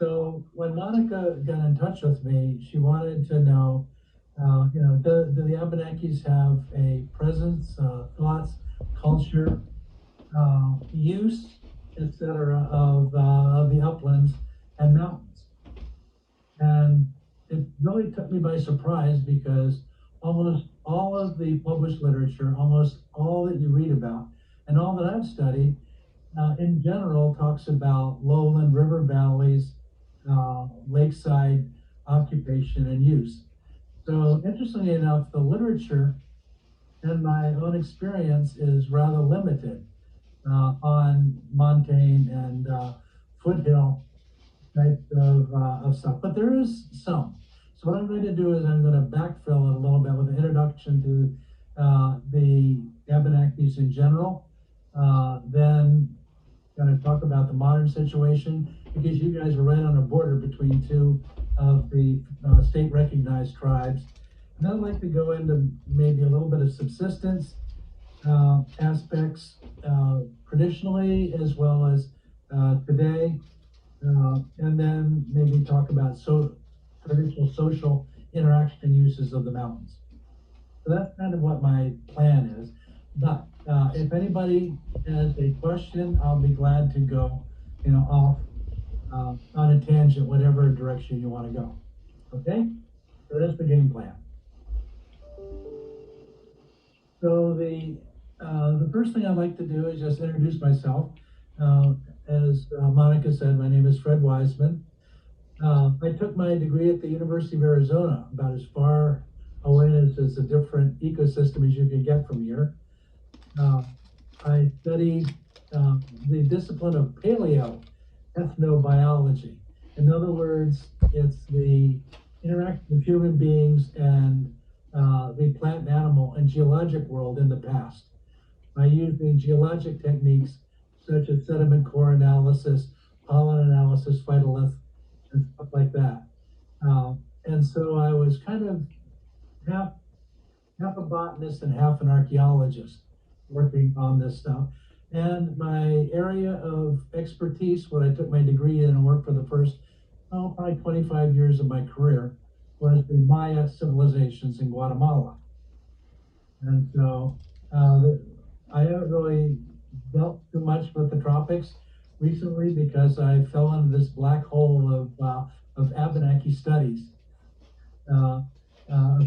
So when Monica got in touch with me, she wanted to know, do the Abenakis have a presence, thoughts, culture, use, etc., of the uplands and mountains? And it really took me by surprise because almost all of the published literature, almost all that you read about, and all that I've studied, in general, talks about lowland river valleys, lakeside occupation and use. So interestingly enough, the literature and my own experience is rather limited on montane and foothill type of stuff, but there is some. So what I'm going to do is I'm going to backfill it a little bit with an introduction to the Abénakis in general, then going to talk about the modern situation because you guys are right on a border between two of the state recognized tribes. And I'd like to go into maybe a little bit of subsistence aspects traditionally as well as today, and then maybe talk about traditional social interaction and uses of the mountains. So that's kind of what my plan is. But if anybody has a question, I'll be glad to go, off on a tangent, whatever direction you want to go. Okay? So that's the game plan. So the first thing I'd like to do is just introduce myself. As Monica said, my name is Fred Wiseman. I took my degree at the University of Arizona, about as far away as a different ecosystem as you can get from here. I studied the discipline of paleoethnobiology. In other words, it's the interaction of human beings and the plant and animal and geologic world in the past. By using geologic techniques such as sediment core analysis, pollen analysis, phytolith, and stuff like that. And so I was kind of half a botanist and half an archaeologist working on this stuff. And my area of expertise, what I took my degree in and worked for the first, probably 25 years of my career, was the Maya civilizations in Guatemala. And so I haven't really dealt too much with the tropics recently because I fell into this black hole of Abenaki studies a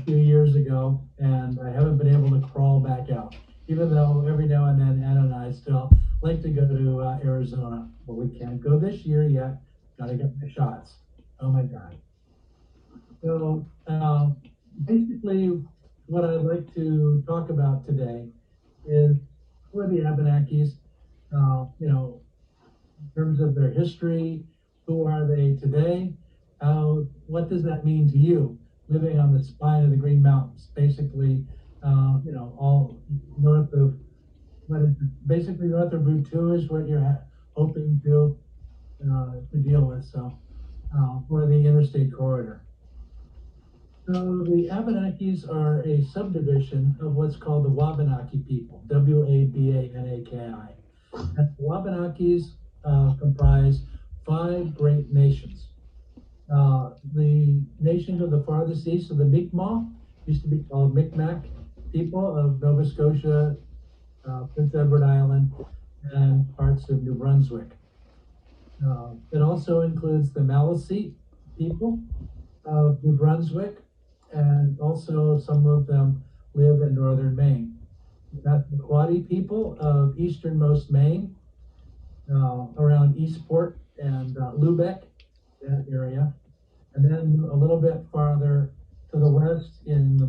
few years ago, and I haven't been able to crawl back out. Even though every now and then Anna and I still like to go to Arizona, but we can't go this year yet. Got to get the shots. Oh my God. So basically what I'd like to talk about today is who are the Abenakis, in terms of their history, who are they today, what does that mean to you living on the spine of the Green Mountains, basically, all north of, basically north of Route 2 is what you're hoping to deal with, so, for the interstate corridor. So the Abenakis are a subdivision of what's called the Wabanaki people, Wabanaki. And the Wabanakis comprise 5 great nations. The nations of the farthest east of the Mi'kmaq used to be called Micmac people of Nova Scotia, Prince Edward Island, and parts of New Brunswick. It also includes the Maliseet people of New Brunswick, and also some of them live in northern Maine. That's the Quadi people of easternmost Maine, around Eastport and Lubec, that area. And then a little bit farther to the west in the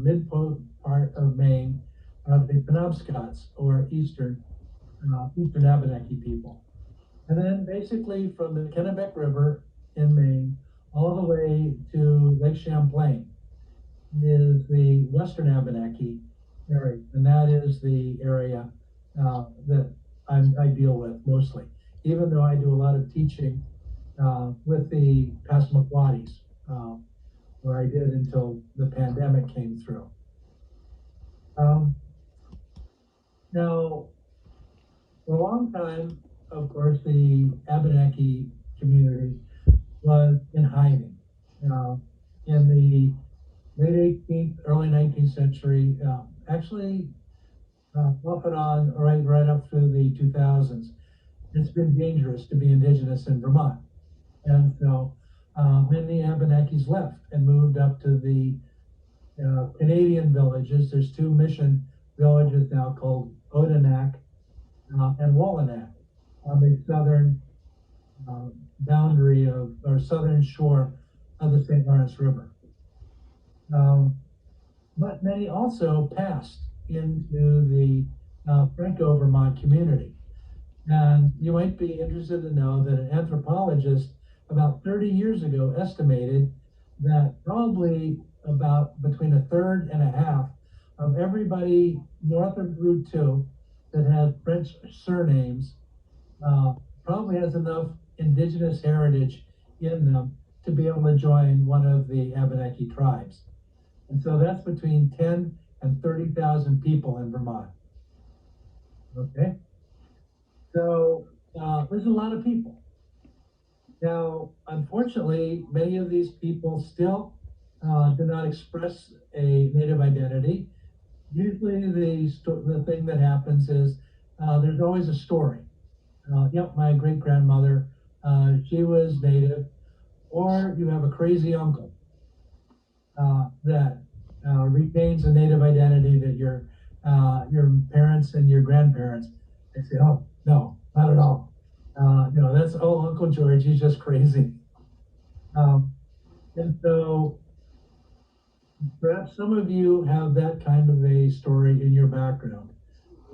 part of Maine are the Penobscots, or Eastern Abenaki people. And then basically from the Kennebec River in Maine all the way to Lake Champlain is the Western Abenaki area, and that is the area that I deal with mostly, even though I do a lot of teaching with the Passamaquoddies, where I did until the pandemic came through. Now, for a long time, of course, the Abenaki community was in hiding. Uh, in the late 18th, early 19th century, actually off and on, right up through the 2000s, it's been dangerous to be indigenous in Vermont. And so many Abénakis left and moved up to the Canadian villages. There's two mission villages now called Odanak and Wallanack on the southern boundary of, or southern shore of the St. Lawrence River. But many also passed into the Franco Vermont community. And you might be interested to know that an anthropologist about 30 years ago estimated that probably about between a third and a half of everybody north of Route 2 that had French surnames probably has enough indigenous heritage in them to be able to join one of the Abenaki tribes. And so that's between 10 and 30,000 people in Vermont. Okay? So there's a lot of people. Now, unfortunately, many of these people still do not express a native identity. Usually the thing that happens is there's always a story. Yep, my great-grandmother, she was native. Or you have a crazy uncle that retains a native identity that your parents and your grandparents, they say, oh, no, not at all. That's, oh, Uncle George, he's just crazy. And so perhaps some of you have that kind of a story in your background.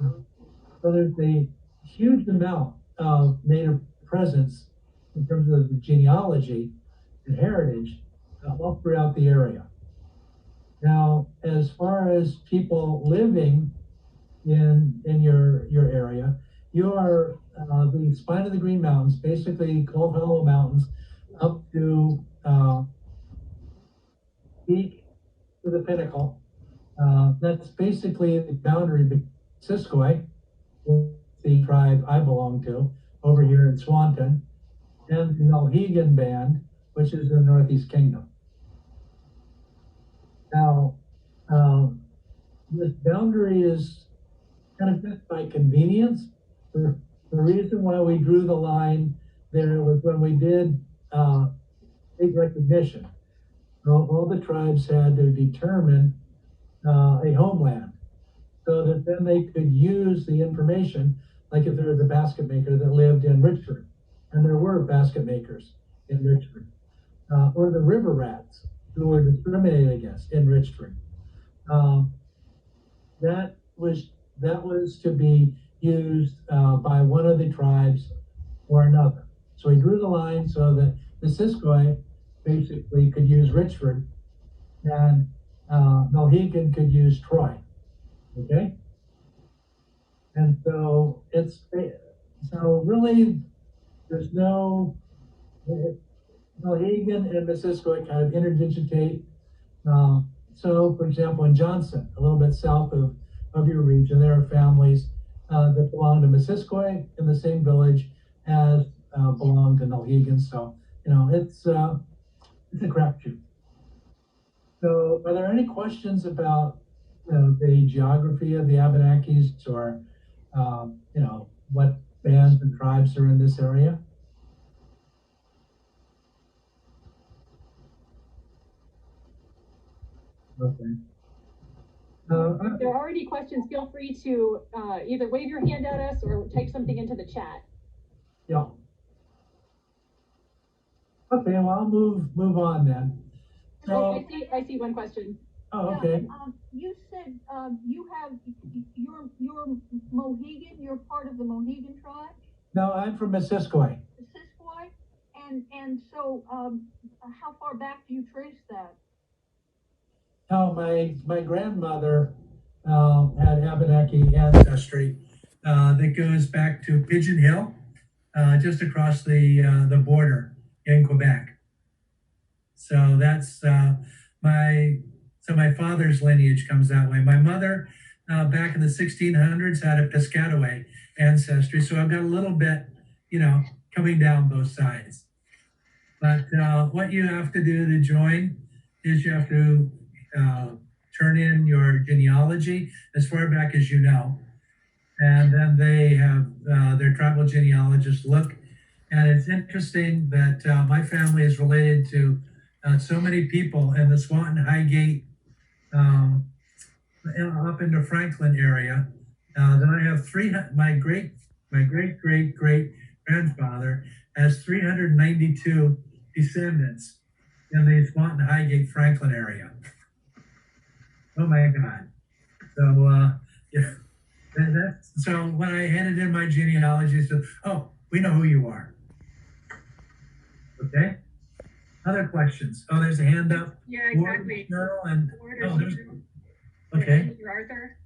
So there's a huge amount of native presence in terms of the genealogy and heritage all throughout the area. Now, as far as people living in your area, you are the spine of the Green Mountains, basically Cold Hollow Mountains, up to peak to the pinnacle. That's basically the boundary between Siskoi, the tribe I belong to, over here in Swanton, and the Nulhegan Band, which is in the Northeast Kingdom. Now, this boundary is kind of just by convenience. The reason why we drew the line there was when we did state recognition. All the tribes had to determine a homeland so that then they could use the information, like if there was a basket maker that lived in Richford, and there were basket makers in Richford, or the river rats who were discriminated against in Richford. That was to be used by one of the tribes or another. So he drew the line so that the Siskoi basically could use Richford, and Nulhegan could use Troy. Okay, and so really there's no Nulhegan and the Siskoi kind of interdigitate. So, for example, in Johnson, a little bit south of your region, there are families that belong to Missisquoi in the same village as belong to Nulhegan. So, it's a crapshoot. So, are there any questions about the geography of the Abénakis, or what bands and tribes are in this area? Okay. If there are any questions, feel free to either wave your hand at us or type something into the chat. Yeah. Okay, well, I'll move on then. So, I see one question. Oh, okay. You said you have you're Mohegan. You're part of the Mohegan tribe. No, I'm from Missisquoi. Missisquoi, and so how far back do you trace that? Oh, my grandmother had Abenaki ancestry that goes back to Pigeon Hill, just across the border in Quebec. So that's my father's lineage comes that way. My mother, back in the 1600s, had a Piscataway ancestry. So I've got a little bit, coming down both sides. But what you have to do to join is you have to turn in your genealogy as far back as you know. And then they have their tribal genealogists look. And it's interesting that my family is related to so many people in the Swanton Highgate up in the Franklin area. Then I have my great grandfather has 392 descendants in the Swanton Highgate Franklin area. Oh my God. So yeah. So when I handed in my genealogy, I said, oh, we know who you are. Okay. Other questions? Oh, there's a hand up. Yeah, exactly. And, oh, there's, okay. Arthur.